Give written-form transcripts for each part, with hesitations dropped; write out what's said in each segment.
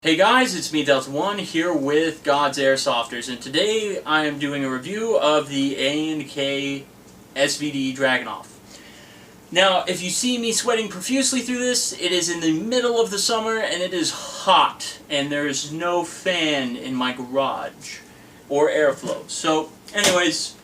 Hey guys, it's me Delta1 here with God's Airsofters, and today I am doing a review of the A&K Svd Dragunov. Now, if you see me sweating profusely through this, it is in the middle of the summer and it is hot, and there is no fan in my garage or airflow. So, anyways,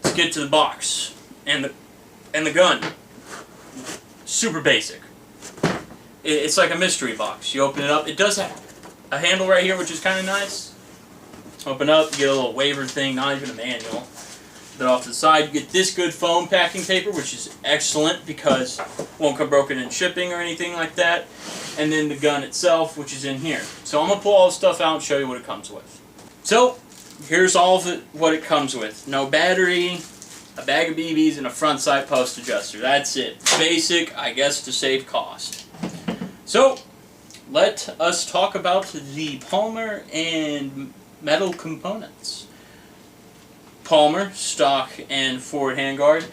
let's get to the box and the gun. Super basic. It's like a mystery box. You open it up. It does have a handle right here, which is kind of nice. Open up, you get a little waiver thing, not even a manual. Then off to the side, you get this good foam packing paper, which is excellent because it won't come broken in shipping or anything like that. And then the gun itself, which is in here. So I'm going to pull all the stuff out and show you what it comes with. So, here's all of it, what it comes with. No battery, a bag of BBs, and a front sight post adjuster. That's it. Basic, I guess, to save cost. So, let us talk about the polymer and metal components. Polymer, stock, and forward handguard.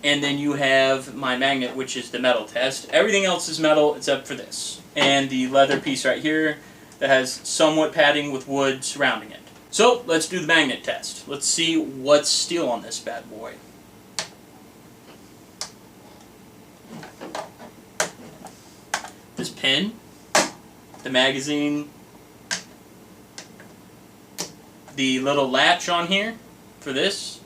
And then you have my magnet, which is the metal test. Everything else is metal except for this. And the leather piece right here that has somewhat padding with wood surrounding it. So, let's do the magnet test. Let's see what's steel on this bad boy. This pin, the magazine, the little latch on here for this,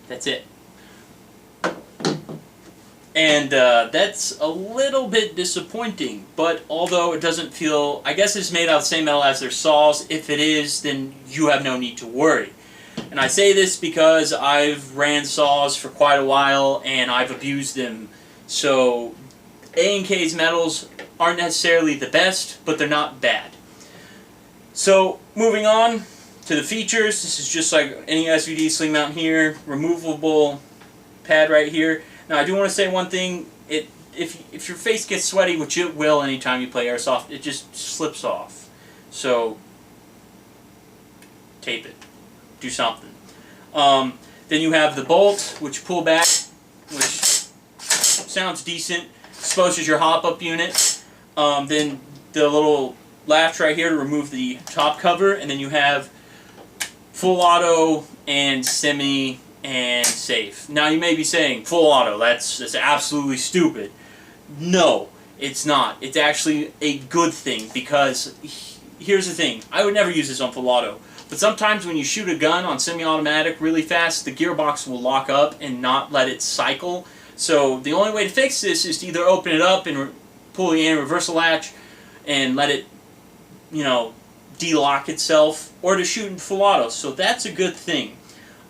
that's it. And that's a little bit disappointing, but although it doesn't feel, I guess it's made out of the same metal as their saws. If it is, then you have no need to worry. And I say this because I've ran saws for quite a while and I've abused them. So A&K's metals aren't necessarily the best, but they're not bad. So if on to the features, this is just like any SVD sling mount here, removable pad right here. Now I do want to say one thing, if your face gets sweaty, which it will anytime you play airsoft, it just slips off. So tape it. Do something. Then you have the bolt, which pull back, which sounds decent, exposes your hop-up unit. Then the little latch right here to remove the top cover, and then you have full auto and semi and safe. Now you may be saying, full auto, that's absolutely stupid. No, it's not. It's actually a good thing because here's the thing. I would never use this on full auto. But sometimes when you shoot a gun on semi-automatic really fast, the gearbox will lock up and not let it cycle. So the only way to fix this is to either open it up and pull the reversal latch and let it, de-lock itself, or to shoot in full auto. So that's a good thing.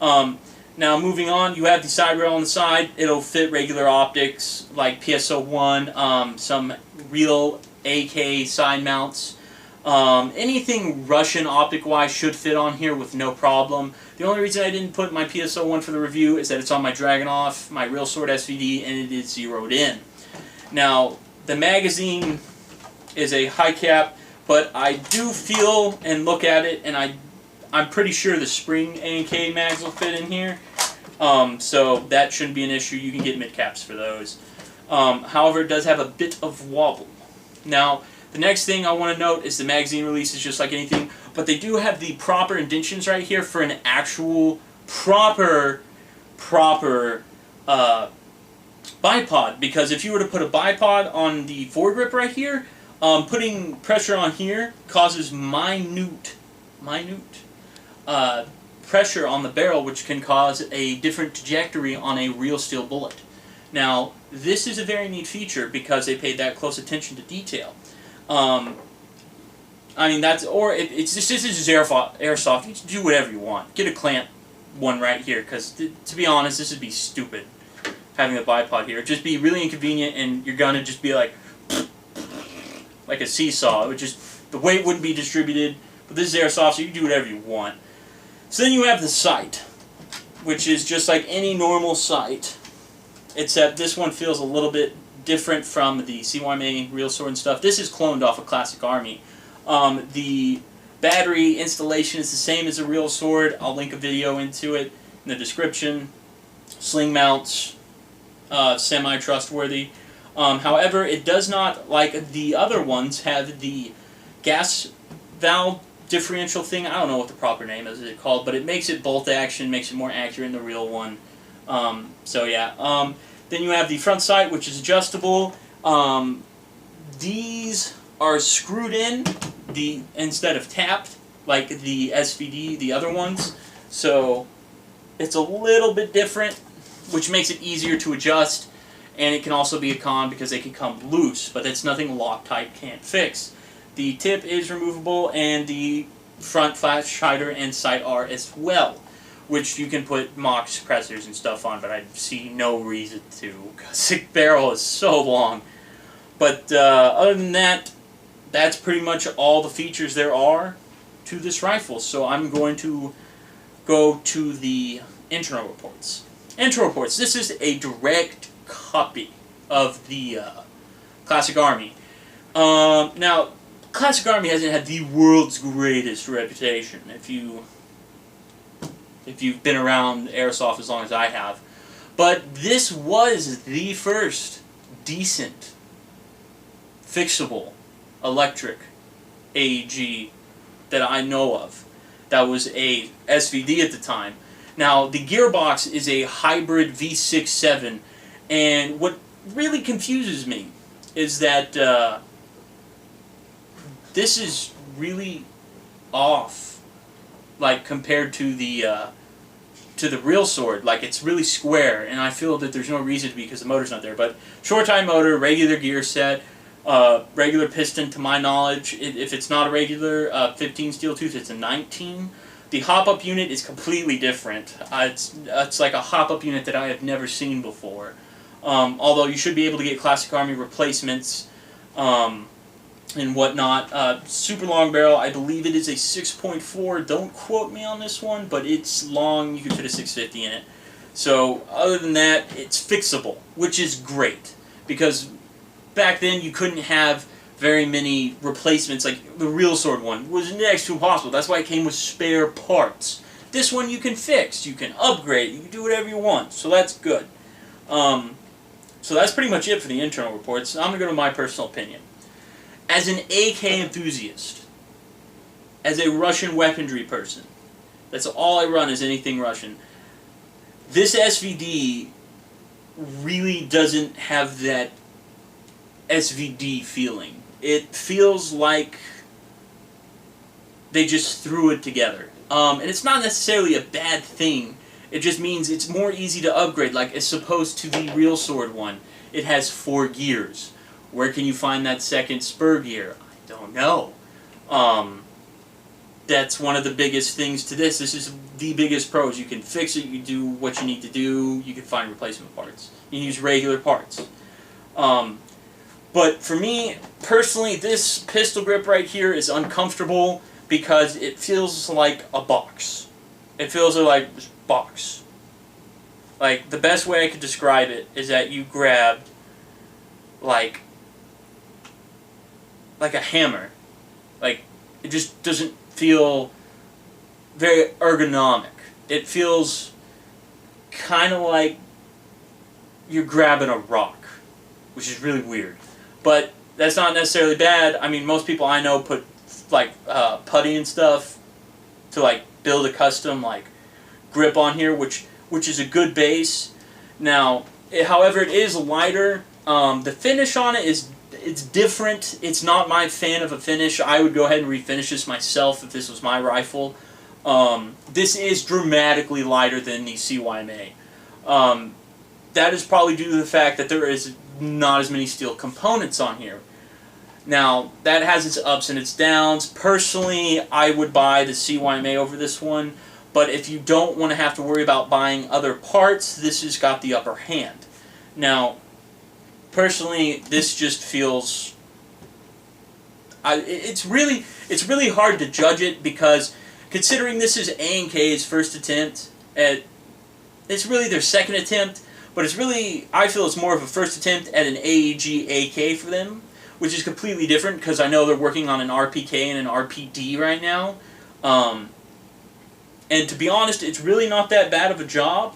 Now moving on, you have the side rail on the side. It'll fit regular optics like PSO1, some real AK side mounts. Anything Russian optic-wise should fit on here with no problem. The only reason I didn't put my PSO1 for the review is that it's on my Dragunov, my Real Sword SVD, and it is zeroed in. Now, the magazine is a high cap, but I do feel and look at it, and I'm pretty sure the spring A&K mags will fit in here. So that shouldn't be an issue. You can get mid-caps for those. However, it does have a bit of wobble. Now, the next thing I want to note is the magazine release is just like anything, but they do have the proper indentions right here for an actual proper bipod. Because if you were to put a bipod on the foregrip right here, putting pressure on here causes minute pressure on the barrel, which can cause a different trajectory on a real steel bullet. Now, this is a very neat feature because they paid that close attention to detail. I mean, this is just airsoft. You can do whatever you want. Get a clamp one right here, because to be honest, this would be stupid having a bipod here. It'd just be really inconvenient, and your gun would just be like a seesaw. It would just, the weight wouldn't be distributed. But this is airsoft, so you can do whatever you want. So then you have the sight, which is just like any normal sight, except this one feels a little bit different from the CYMA Real Sword and stuff. This is cloned off of Classic Army. The battery installation is the same as a Real Sword. I'll link a video into it in the description. Sling mounts, semi-trustworthy. However, it does not, like the other ones, have the gas valve differential thing. I don't know what the proper name is called, but it makes it bolt action, makes it more accurate than the real one. So yeah. Then you have the front sight, which is adjustable. These are screwed in instead of tapped, like the SVD, the other ones. So it's a little bit different, which makes it easier to adjust. And it can also be a con because they can come loose, but that's nothing Loctite can't fix. The tip is removable, and the front flash hider and sight are as well, which you can put mock suppressors and stuff on, but I see no reason to, because the barrel is so long. But other than that, that's pretty much all the features there are to this rifle. So I'm going to go to the internal reports. Internal reports. This is a direct copy of the Classic Army. Now, Classic Army hasn't had the world's greatest reputation. If you've been around airsoft as long as I have, but this was the first decent, fixable, electric AEG that I know of. That was a SVD at the time. Now, the gearbox is a hybrid V6-7, and what really confuses me is that this is really off, like compared to the real sword. Like, it's really square, and I feel that there's no reason to be because the motor's not there. But short time motor, regular gear set, regular piston to my knowledge. If it's not a regular 15 steel tooth, it's a 19. The hop-up unit is completely different. It's like a hop-up unit that I have never seen before. Although you should be able to get Classic Army replacements and whatnot. Super long barrel, I believe it is a 6.4. Don't quote me on this one, but it's long. You can fit a 650 in it. So other than that, it's fixable, which is great, because back then you couldn't have very many replacements. Like the real sword one was next to impossible. That's why it came with spare parts. This one you can fix, you can upgrade, you can do whatever you want. So that's good. So that's pretty much it for the internal reports. I'm going to go to my personal opinion. As an AK enthusiast, as a Russian weaponry person, that's all I run is anything Russian. This SVD really doesn't have that SVD feeling. It feels like they just threw it together. And it's not necessarily a bad thing. It just means it's more easy to upgrade, like as opposed to the real sword one. It has 4 gears. Where can you find that second spur gear? I don't know. That's one of the biggest things to this. This is the biggest pros. You can fix it, you do what you need to do, you can find replacement parts. You can use regular parts. But for me, personally, this pistol grip right here is uncomfortable because it feels like a box. It feels like a box. Like, the best way I could describe it is that you grabbed, like a hammer. Like, it just doesn't feel very ergonomic. It feels kind of like you're grabbing a rock, which is really weird. But that's not necessarily bad. I mean, most people I know put like putty and stuff to like build a custom like grip on here, which is a good base. Now, however, it is lighter. The finish on it it's different. It's not my fan of a finish. I would go ahead and refinish this myself if this was my rifle. This is dramatically lighter than the CYMA. That is probably due to the fact that there is not as many steel components on here. Now, that has its ups and its downs. Personally, I would buy the CYMA over this one, but if you don't want to have to worry about buying other parts, this has got the upper hand. Now, personally, this just feels... it's really hard to judge it because, considering this is A&K's first attempt, it's really their second attempt, but it's really, I feel it's more of a first attempt at an AEG AK for them, which is completely different because I know they're working on an RPK and an RPD right now. And to be honest, it's really not that bad of a job,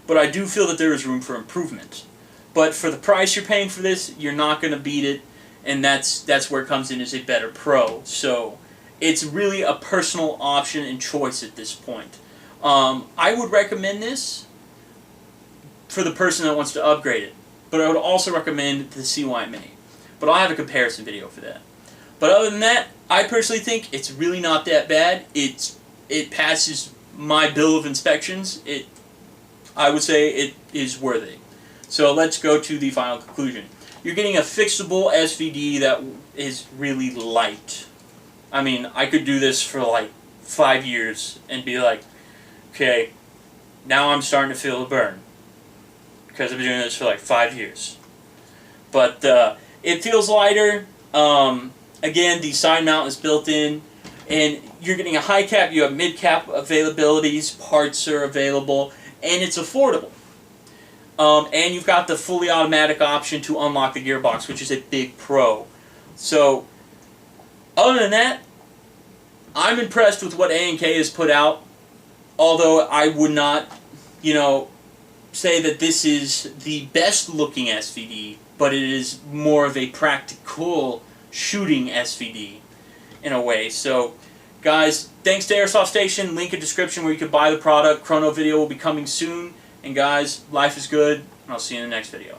but I do feel that there is room for improvement. But for the price you're paying for this, you're not going to beat it, and that's where it comes in as a better Pro. So it's really a personal option and choice at this point. I would recommend this for the person that wants to upgrade it, but I would also recommend the CY Mini. But I'll have a comparison video for that. But other than that, I personally think it's really not that bad. It passes my bill of inspections. I would say it is worthy. So let's go to the final conclusion. You're getting a fixable SVD that is really light. I mean, I could do this for like 5 years and be like, okay, now I'm starting to feel a burn because I've been doing this for like 5 years. But it feels lighter. Again, the side mount is built in, and you're getting a high cap, you have mid cap availabilities, parts are available, and it's affordable. And you've got the fully automatic option to unlock the gearbox, which is a big pro. So, other than that, I'm impressed with what A&K has put out, although I would not, say that this is the best looking SVD, but it is more of a practical shooting SVD in a way. So, guys, thanks to Airsoft Station. Link in description where you can buy the product. Chrono video will be coming soon. And guys, life is good, and I'll see you in the next video.